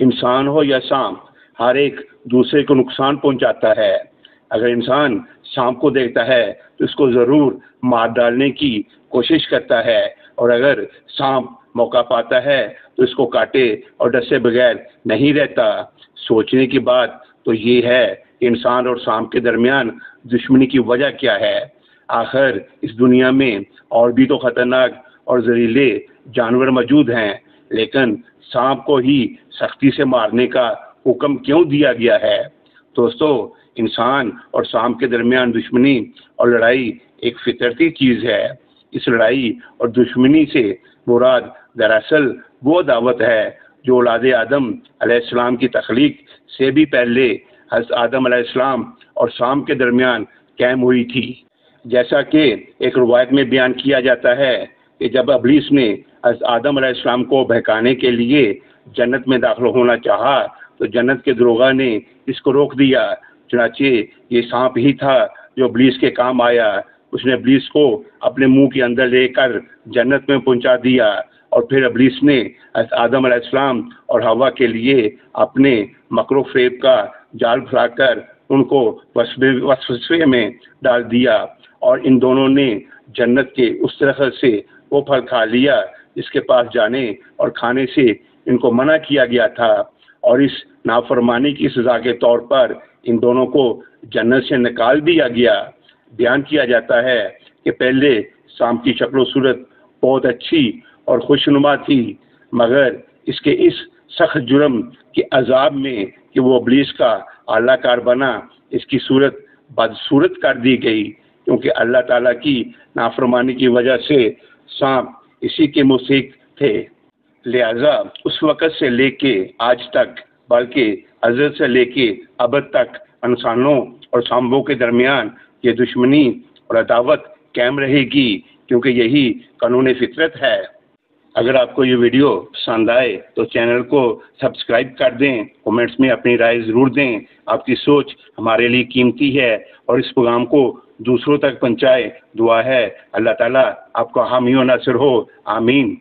انسان ہو یا سانپ، ہر ایک دوسرے کو نقصان پہنچاتا ہے۔ اگر انسان سانپ کو دیکھتا ہے تو اس کو ضرور مار ڈالنے کی کوشش کرتا ہے، اور اگر سانپ موقع پاتا ہے تو اس کو کاٹے اور ڈسے بغیر نہیں رہتا۔ سوچنے کی بات تو یہ ہے کہ انسان اور سانپ کے درمیان دشمنی کی وجہ کیا ہے؟ آخر اس دنیا میں اور بھی تو خطرناک اور زہریلے جانور موجود ہیں، لیکن سانپ کو ہی سختی سے مارنے کا حکم کیوں دیا گیا ہے؟ دوستو، انسان اور سانپ کے درمیان دشمنی اور لڑائی ایک فطرتی چیز ہے۔ اس لڑائی اور دشمنی سے مراد دراصل وہ دعوت ہے جو اولاد آدم علیہ السلام کی تخلیق سے بھی پہلے حضرت آدم علیہ السلام اور سانپ کے درمیان قائم ہوئی تھی۔ جیسا کہ ایک روایت میں بیان کیا جاتا ہے کہ جب ابلیس نے حضرت آدم علیہ السلام کو بہکانے کے لیے جنت میں داخل ہونا چاہا تو جنت کے دروغہ نے اس کو روک دیا۔ چنانچہ یہ سانپ ہی تھا جو ابلیس کے کام آیا۔ اس نے ابلیس کو اپنے منہ کے اندر لے کر جنت میں پہنچا دیا، اور پھر ابلیس نے حضرت آدم علیہ السلام اور حوا کے لیے اپنے مکر و فریب کا جال پھیلا کر ان کو وسوسے میں ڈال دیا، اور ان دونوں نے جنت کے اس درخت سے وہ پھل کھا لیا جس کے پاس جانے اور کھانے سے ان کو منع کیا گیا تھا، اور اس نافرمانی کی سزا کے طور پر ان دونوں کو جنت سے نکال دیا گیا۔ بیان کیا جاتا ہے کہ پہلے سانپ کی شکل و صورت بہت اچھی اور خوشنما تھی، مگر اس کے اس سخت جرم کے عذاب میں کہ وہ ابلیس کا اعلیٰ کار بنا، اس کی صورت بدصورت کر دی گئی، کیونکہ اللہ تعالیٰ کی نافرمانی کی وجہ سے سانپ اسی کے مستحق تھے۔ لہذا اس وقت سے لے کے آج تک، بلکہ ازل سے لے کے ابد تک انسانوں اور سانپوں کے درمیان یہ دشمنی اور عداوت قائم رہے گی، کیونکہ یہی قانون فطرت ہے۔ اگر آپ کو یہ ویڈیو پسند آئے تو چینل کو سبسکرائب کر دیں، کومنٹس میں اپنی رائے ضرور دیں۔ آپ کی سوچ ہمارے لیے قیمتی ہے، اور اس پیغام کو دوسروں تک پہنچائے۔ دعا ہے اللہ تعالیٰ آپ کو حامی و ناصر ہو، آمین۔